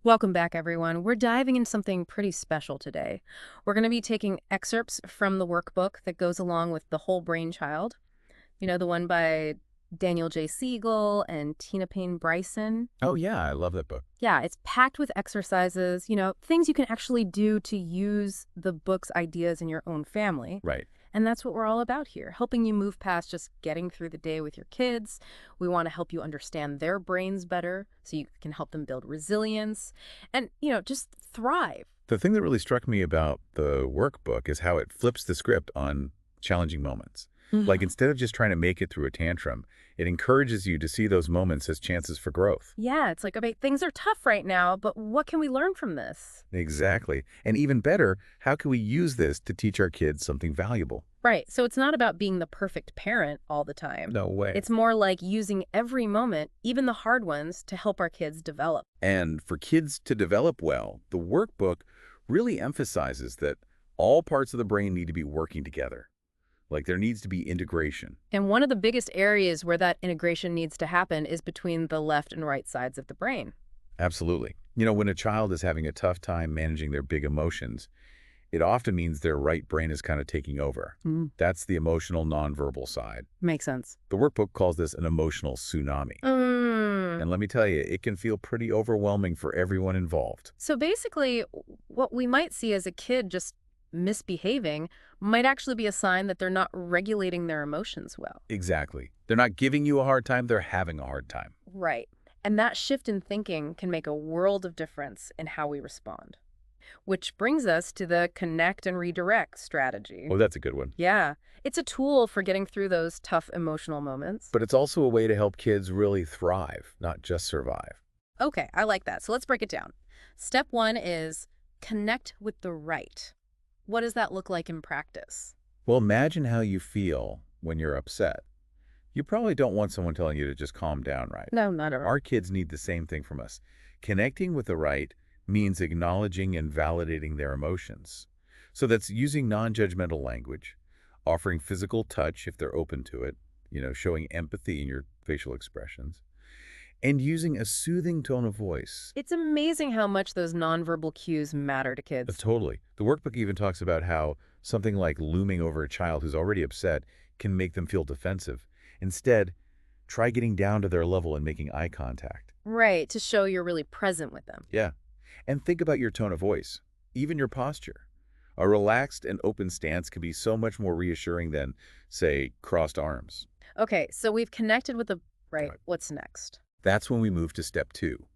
Welcome back, everyone. We're diving into something pretty special today. We're going to be taking excerpts from the workbook that goes along with The Whole Brain Child. You know, the one by Daniel J. Siegel and Tina Payne Bryson. Oh, yeah, I love that book. Yeah, it's packed with exercises, things you can actually do to use the book's ideas in your own family. Right. And that's what we're all about here, helping you move past just getting through the day with your kids. We want to help you understand their brains better so you can help them build resilience and, just thrive. The thing that really struck me about the workbook is how it flips the script on challenging moments. Like Mhm. instead of just trying to make it through a tantrum, it encourages you to see those moments as chances for growth. Yeah, it's like, okay, things are tough right now, but what can we learn from this? Exactly. And even better, how can we use this to teach our kids something valuable? Right. So it's not about being the perfect parent all the time. No way. It's more like using every moment, even the hard ones, to help our kids develop. And for kids to develop well, the workbook really emphasizes that all parts of the brain need to be working together. Like there needs to be integration. And one of the biggest areas where that integration needs to happen is between the left and right sides of the brain. Absolutely. When a child is having a tough time managing their big emotions, it often means their right brain is kind of taking over. Mm, That's the emotional nonverbal side. makes sense. The workbook calls this an emotional tsunami. Mm. And let me tell you, it can feel pretty overwhelming for everyone involved. So basically, what we might see as a kid just misbehaving might actually be a sign that they're not regulating their emotions well. Exactly. They're not giving you a hard time, they're having a hard time. Right. And that shift in thinking can make a world of difference in how we respond. Which brings us to the connect and redirect strategy. Oh, that's a good one. Yeah, it's a tool for getting through those tough emotional moments. But it's also a way to help kids really thrive, not just survive. Okay, I like that. So let's break it down. Step one is connect with the right. What does that look like in practice? Well, imagine how you feel when you're upset. You probably don't want someone telling you to just calm down, right? No, not at all. Our kids need the same thing from us. Connecting with the right means acknowledging and validating their emotions. So that's using non-judgmental language, offering physical touch if they're open to it, showing empathy in your facial expressions, and using a soothing tone of voice. It's amazing how much those nonverbal cues matter to kids. Totally. The workbook even talks about how something like looming over a child who's already upset can make them feel defensive. Instead, try getting down to their level and making eye contact. Right, to show you're really present with them. Yeah. And think about your tone of voice, even your posture. A relaxed and open stance can be so much more reassuring than, say, crossed arms. Okay, so we've connected with the right. Right. What's next? That's when we move to step two,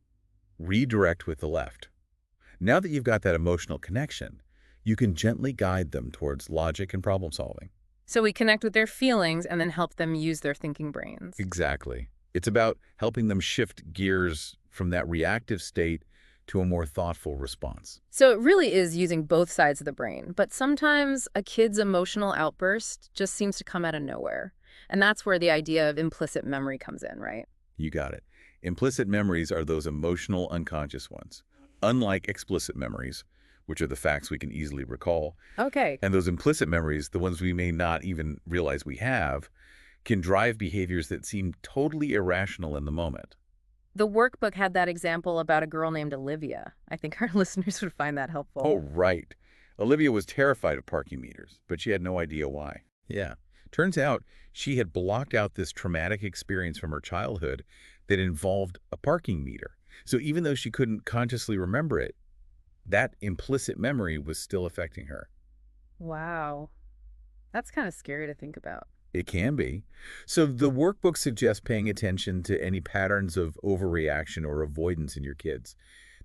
redirect with the left. Now that you've got that emotional connection, you can gently guide them towards logic and problem solving. So we connect with their feelings and then help them use their thinking brains. Exactly. It's about helping them shift gears from that reactive state to a more thoughtful response. So it really is using both sides of the brain, but sometimes a kid's emotional outburst just seems to come out of nowhere. And that's where the idea of implicit memory comes in, right? You got it. Implicit memories are those emotional unconscious ones. Unlike explicit memories, which are the facts we can easily recall, Okay. and those implicit memories, the ones we may not even realize we have, can drive behaviors that seem totally irrational in the moment. The workbook had that example about a girl named Olivia. I think our listeners would find that Oh, helpful. right. Olivia was terrified of parking meters, but she had no idea why. Yeah. Turns out she had blocked out this traumatic experience from her childhood that involved a parking meter. So even though she couldn't consciously remember it, that implicit memory was still affecting her. Wow. That's kind of scary to think about. It can be. So the workbook suggests paying attention to any patterns of overreaction or avoidance in your kids.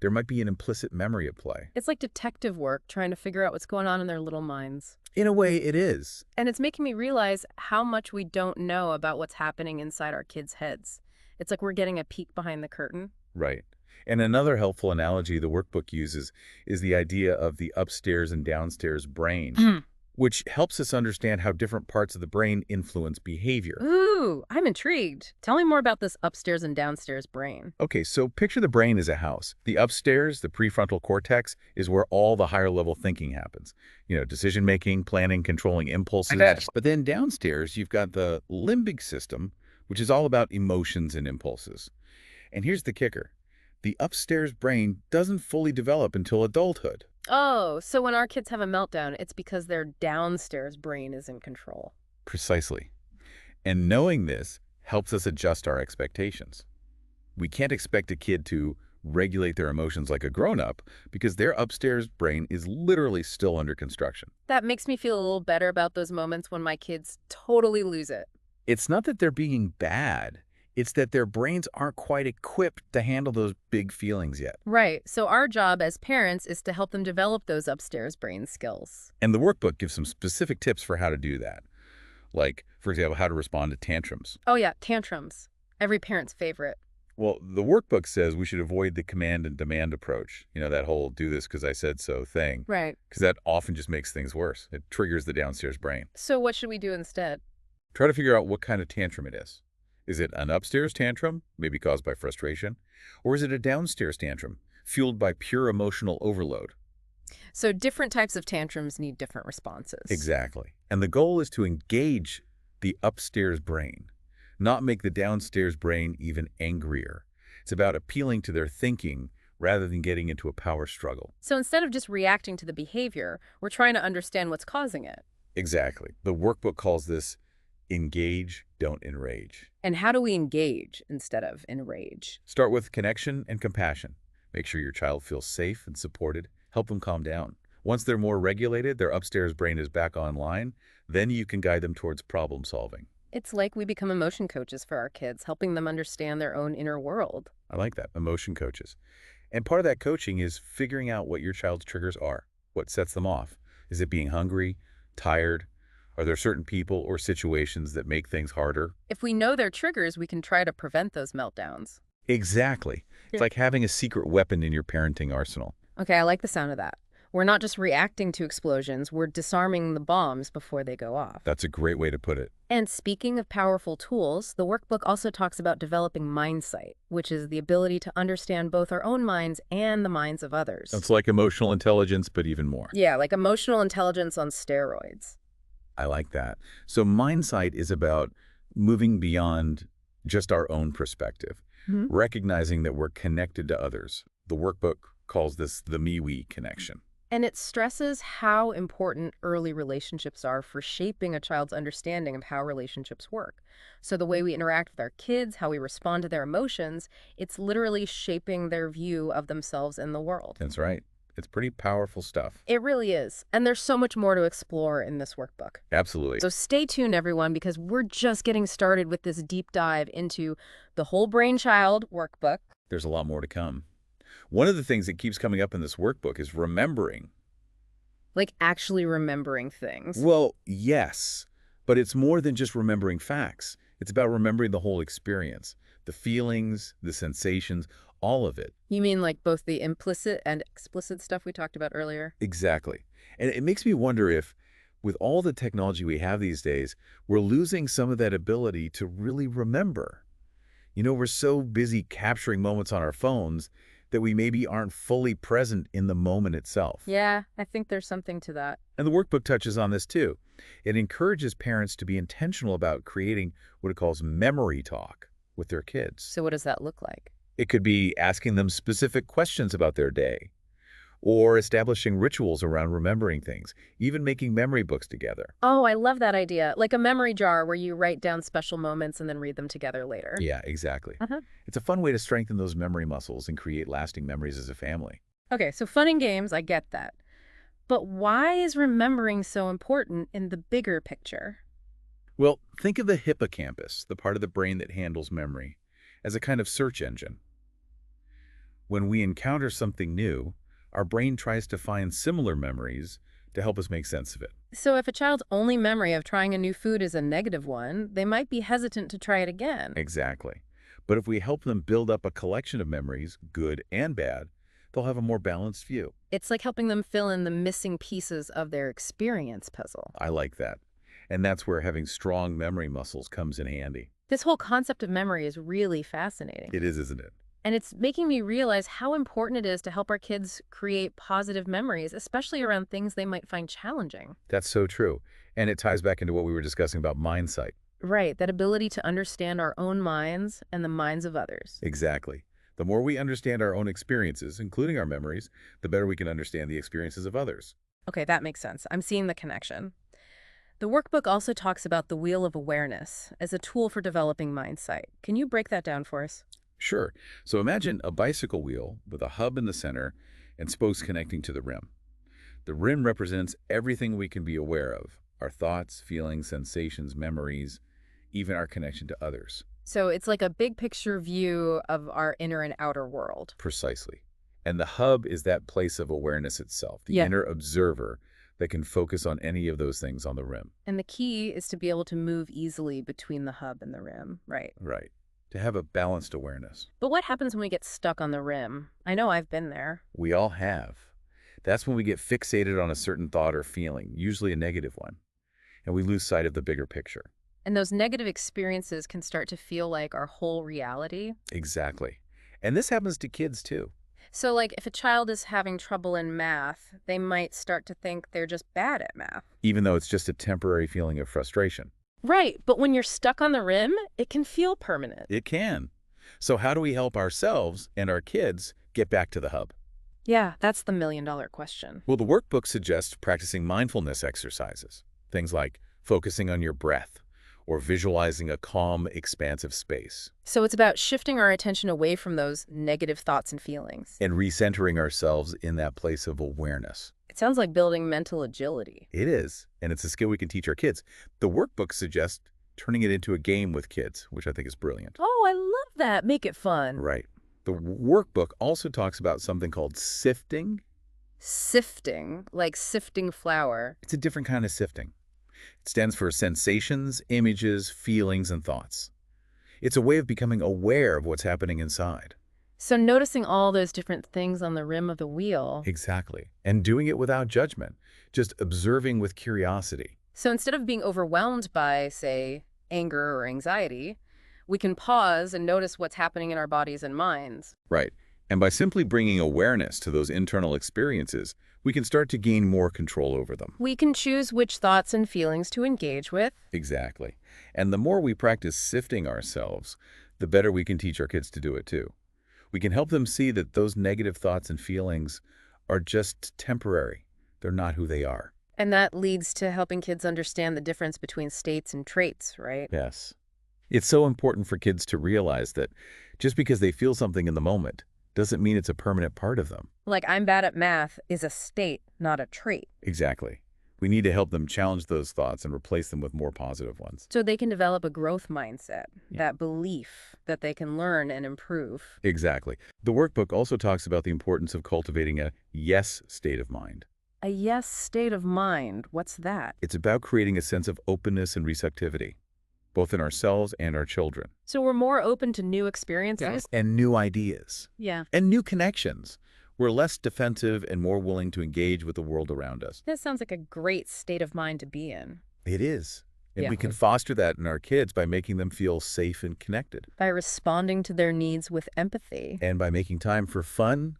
There might be an implicit memory at play. It's like detective work trying to figure out what's going on in their little minds. In a way, it is. And it's making me realize how much we don't know about what's happening inside our kids' heads. It's like we're getting a peek behind the curtain. Right. And another helpful analogy the workbook uses is the idea of the upstairs and downstairs brain, which helps us understand how different parts of the brain influence behavior. Ooh, I'm intrigued. Tell me more about this upstairs and downstairs brain. Okay, so picture the brain as a house. The upstairs, the prefrontal cortex, is where all the higher level thinking happens. Decision making, planning, controlling impulses. bet. But then downstairs, you've got the limbic system, which is all about emotions and impulses. And here's the kicker. The upstairs brain doesn't fully develop until adulthood. Oh, so when our kids have a meltdown, it's because their downstairs brain is in control. Precisely. And knowing this helps us adjust our expectations. We can't expect a kid to regulate their emotions like a grown-up because their upstairs brain is literally still under construction. That makes me feel a little better about those moments when my kids totally lose it. It's not that they're being bad. It's that their brains aren't quite equipped to handle those big feelings yet. Right. So our job as parents is to help them develop those upstairs brain skills. And the workbook gives some specific tips for how to do that. Like, for example, how to respond to tantrums. Oh yeah, tantrums. Every parent's favorite. Well, the workbook says we should avoid the command and demand approach. You know, that whole do this because I said so thing. Right. Because that often just makes things worse. It triggers the downstairs brain. So what should we do instead? Try to figure out what kind of tantrum it is. Is it an upstairs tantrum, maybe caused by frustration? Or is it a downstairs tantrum, fueled by pure emotional overload? So different types of tantrums need different responses. Exactly. And the goal is to engage the upstairs brain, not make the downstairs brain even angrier. It's about appealing to their thinking rather than getting into a power struggle. So instead of just reacting to the behavior, we're trying to understand what's causing it. Exactly. The workbook calls this engage, don't enrage. And how do we engage instead of enrage? Start with connection and compassion. Make sure your child feels safe and supported. Help them calm down. Once they're more regulated, their upstairs brain is back online, then you can guide them towards problem solving. It's like we become emotion coaches for our kids, helping them understand their own inner world. I like that, emotion coaches. And part of that coaching is figuring out what your child's triggers are, what sets them off. Is it being hungry, tired? Are there certain people or situations that make things harder? If we know their triggers, we can try to prevent those meltdowns. Exactly. It's Yeah. like having a secret weapon in your parenting arsenal. Okay, I like the sound of that. We're not just reacting to explosions, we're disarming the bombs before they go off. That's a great way to put it. And speaking of powerful tools, the workbook also talks about developing mindsight, which is the ability to understand both our own minds and the minds of others. It's like emotional intelligence, but even more. Yeah, like emotional intelligence on steroids. I like that. So mindsight is about moving beyond just our own perspective, recognizing that we're connected to others. The workbook calls this the me-we connection. And it stresses how important early relationships are for shaping a child's understanding of how relationships work. So the way we interact with our kids, how we respond to their emotions, it's literally shaping their view of themselves and the world. That's right. It's pretty powerful stuff. It really is. And there's so much more to explore in this workbook. Absolutely. So stay tuned, everyone, because we're just getting started with this deep dive into the Whole Brain Child workbook. There's a lot more to come. One of the things that keeps coming up in this workbook is remembering. Like actually remembering things. Well, yes, but it's more than just remembering facts. It's about remembering the whole experience, the feelings, the sensations, all of it. You mean like both the implicit and explicit stuff we talked about earlier? Exactly. And it makes me wonder if, with all the technology we have these days, we're losing some of that ability to really remember. You know, we're so busy capturing moments on our phones that we maybe aren't fully present in the moment itself. Yeah, I think there's something to that. And the workbook touches on this too. It encourages parents to be intentional about creating what it calls memory talk with their kids. So what does that look like? It could be asking them specific questions about their day, or establishing rituals around remembering things, even making memory books together. Oh, I love that idea. Like a memory jar where you write down special moments and then read them together later. Yeah, exactly. Uh-huh. It's a fun way to strengthen those memory muscles and create lasting memories as a family. Okay, so fun and games, I get that. But why is remembering so important in the bigger picture? Well, think of the hippocampus, the part of the brain that handles memory, as a kind of search engine. When we encounter something new, our brain tries to find similar memories to help us make sense of it. So if a child's only memory of trying a new food is a negative one, they might be hesitant to try it again. Exactly. But if we help them build up a collection of memories, good and bad, they'll have a more balanced view. It's like helping them fill in the missing pieces of their experience puzzle. I like that. And that's where having strong memory muscles comes in handy. This whole concept of memory is really fascinating. It is, isn't it? And it's making me realize how important it is to help our kids create positive memories, especially around things they might find challenging. That's so true. And it ties back into what we were discussing about mindsight. Right, that ability to understand our own minds and the minds of others. Exactly. The more we understand our own experiences, including our memories, the better we can understand the experiences of others. Okay, that makes sense. I'm seeing the connection. The workbook also talks about the wheel of awareness as a tool for developing mindsight. Can you break that down for us? Sure. So imagine a bicycle wheel with a hub in the center and spokes connecting to the rim. The rim represents everything we can be aware of, our thoughts, feelings, sensations, memories, even our connection to others. So it's like a big picture view of our inner and outer world. Precisely. And the hub is that place of awareness itself, the Yeah. inner observer that can focus on any of those things on the rim. And the key is to be able to move easily between the hub and the rim, right? Right. To have a balanced awareness. But what happens when we get stuck on the rim? I know I've been there. We all have. That's when we get fixated on a certain thought or feeling, usually a negative one, and we lose sight of the bigger picture. And those negative experiences can start to feel like our whole reality. Exactly. And this happens to kids too. So, like, if a child is having trouble in math, they might start to think they're just bad at math. Even though it's just a temporary feeling of frustration. Right, but when you're stuck on the rim, it can feel permanent. It can. So how do we help ourselves and our kids get back to the hub? Yeah, that's the million-dollar question. Well, the workbook suggests practicing mindfulness exercises. Things like focusing on your breath or visualizing a calm, expansive space. So it's about shifting our attention away from those negative thoughts and feelings. And recentering ourselves in that place of awareness. It sounds like building mental agility. It is, and it's a skill we can teach our kids. The workbook suggests turning it into a game with kids, which I think is brilliant. Oh, I love that. Make it fun. Right. The workbook also talks about something called sifting. Sifting, like sifting flour. It's a different kind of sifting. It stands for sensations, images, feelings, and thoughts. It's a way of becoming aware of what's happening inside. So noticing all those different things on the rim of the wheel. Exactly. And doing it without judgment, just observing with curiosity. So instead of being overwhelmed by, say, anger or anxiety, we can pause and notice what's happening in our bodies and minds. Right. And by simply bringing awareness to those internal experiences, we can start to gain more control over them. We can choose which thoughts and feelings to engage with. Exactly. And the more we practice sifting ourselves, the better we can teach our kids to do it too. We can help them see that those negative thoughts and feelings are just temporary. They're not who they are. And that leads to helping kids understand the difference between states and traits, right? Yes. It's so important for kids to realize that just because they feel something in the moment doesn't mean it's a permanent part of them. Like I'm bad at math is a state, not a trait. Exactly. We need to help them challenge those thoughts and replace them with more positive ones. So they can develop a growth mindset, that belief that they can learn and improve. Exactly. The workbook also talks about the importance of cultivating a yes state of mind. A yes state of mind, what's that? It's about creating a sense of openness and receptivity, both in ourselves and our children. So we're more open to new experiences? And new ideas. Yeah. And new connections. We're less defensive and more willing to engage with the world around us. That sounds like a great state of mind to be in. It is. And Yeah. we can foster that in our kids by making them feel safe and connected. By responding to their needs with empathy. And by making time for fun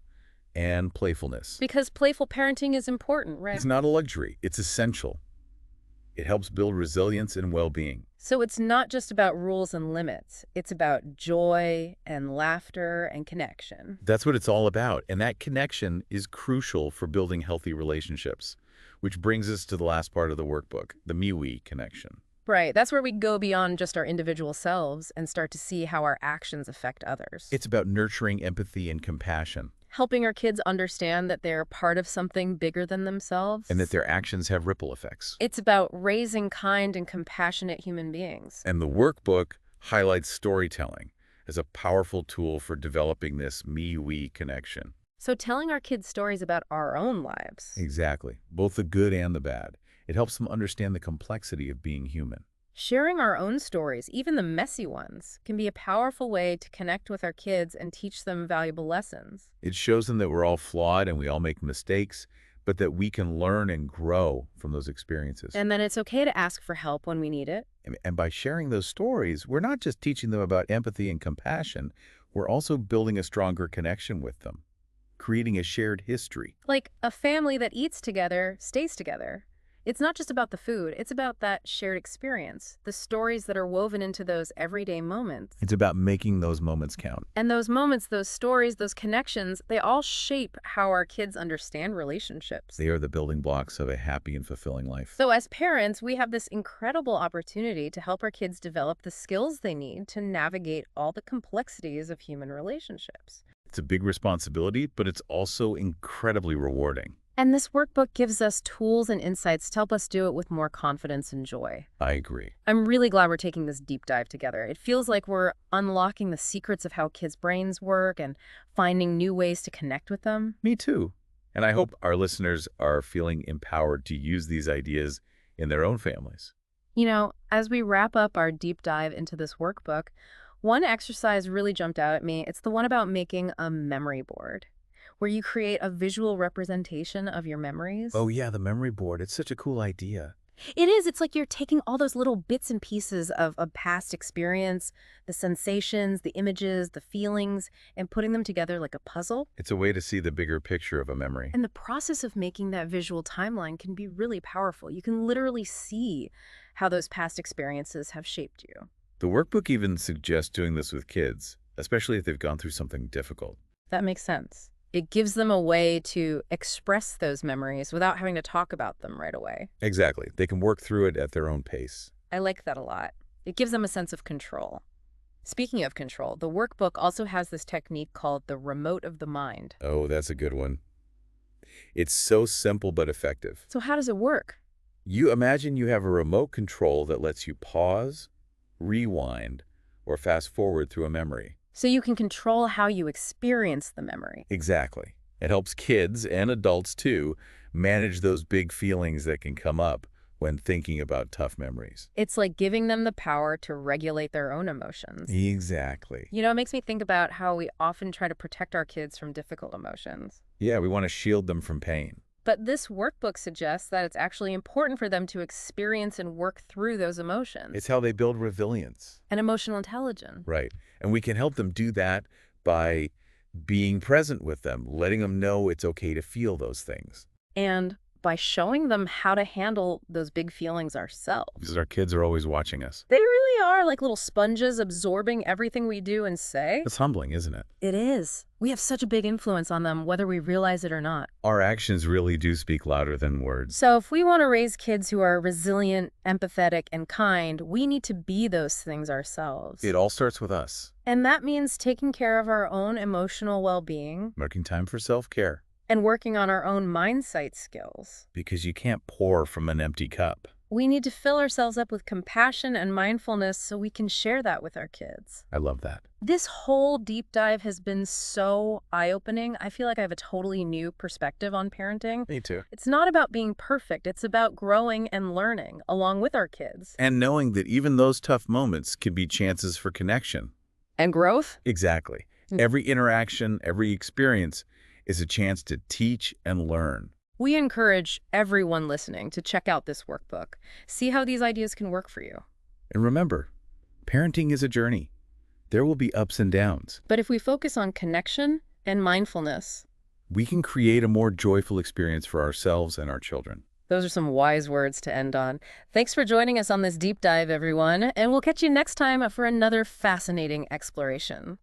and playfulness. Because playful parenting is important, right? It's not a luxury. It's essential. It helps build resilience and well-being. So it's not just about rules and limits. It's about joy and laughter and connection. That's what it's all about. And that connection is crucial for building healthy relationships, which brings us to the last part of the workbook, the me-we connection. Right. That's where we go beyond just our individual selves and start to see how our actions affect others. It's about nurturing empathy and compassion. Helping our kids understand that they're part of something bigger than themselves. And that their actions have ripple effects. It's about raising kind and compassionate human beings. And the workbook highlights storytelling as a powerful tool for developing this me-we connection. So telling our kids stories about our own lives. Exactly. Both the good and the bad. It helps them understand the complexity of being human. Sharing our own stories, even the messy ones, can be a powerful way to connect with our kids and teach them valuable lessons. It shows them that we're all flawed and we all make mistakes, but that we can learn and grow from those experiences. And then it's okay to ask for help when we need it. And by sharing those stories, we're not just teaching them about empathy and compassion, we're also building a stronger connection with them, creating a shared history. Like a family that eats together stays together. It's not just about the food, it's about that shared experience, the stories that are woven into those everyday moments. It's about making those moments count. And those moments, those stories, those connections, they all shape how our kids understand relationships. They are the building blocks of a happy and fulfilling life. So, as parents, we have this incredible opportunity to help our kids develop the skills they need to navigate all the complexities of human relationships. It's a big responsibility, but it's also incredibly rewarding. And this workbook gives us tools and insights to help us do it with more confidence and joy. I agree. I'm really glad we're taking this deep dive together. It feels like we're unlocking the secrets of how kids' brains work and finding new ways to connect with them. Me too. And I hope our listeners are feeling empowered to use these ideas in their own families. As we wrap up our deep dive into this workbook, one exercise really jumped out at me. It's the one about making a memory board, where you create a visual representation of your memories. Oh yeah, the memory board. It's such a cool idea. It is. It's like you're taking all those little bits and pieces of a past experience, the sensations, the images, the feelings, and putting them together like a puzzle. It's a way to see the bigger picture of a memory. And the process of making that visual timeline can be really powerful. You can literally see how those past experiences have shaped you. The workbook even suggests doing this with kids, especially if they've gone through something difficult. That makes sense. It gives them a way to express those memories without having to talk about them right away. Exactly. They can work through it at their own pace. I like that a lot. It gives them a sense of control. Speaking of control, the workbook also has this technique called the remote of the mind. Oh, that's a good one. It's so simple but effective. So how does it work? You imagine you have a remote control that lets you pause, rewind, or fast forward through a memory. So you can control how you experience the memory. Exactly. It helps kids and adults, too, manage those big feelings that can come up when thinking about tough memories. It's like giving them the power to regulate their own emotions. Exactly. It makes me think about how we often try to protect our kids from difficult emotions. Yeah, we want to shield them from pain. But this workbook suggests that it's actually important for them to experience and work through those emotions. It's how they build resilience. And emotional intelligence. Right. And we can help them do that by being present with them, letting them know it's okay to feel those things. And by showing them how to handle those big feelings ourselves. Because our kids are always watching us. They really are like little sponges absorbing everything we do and say. It's humbling, isn't it? It is. We have such a big influence on them, whether we realize it or not. Our actions really do speak louder than words. So if we want to raise kids who are resilient, empathetic, and kind, we need to be those things ourselves. It all starts with us. And that means taking care of our own emotional well-being. Making time for self-care. And working on our own mindset skills. Because you can't pour from an empty cup. We need to fill ourselves up with compassion and mindfulness so we can share that with our kids. I love that. This whole deep dive has been so eye-opening. I feel like I have a totally new perspective on parenting. Me too. It's not about being perfect. It's about growing and learning along with our kids. And knowing that even those tough moments can be chances for connection. And growth? Exactly. Every interaction, every experience is a chance to teach and learn. We encourage everyone listening to check out this workbook. See how these ideas can work for you. And remember, parenting is a journey. There will be ups and downs. But if we focus on connection and mindfulness, we can create a more joyful experience for ourselves and our children. Those are some wise words to end on. Thanks for joining us on this deep dive, everyone, and we'll catch you next time for another fascinating exploration.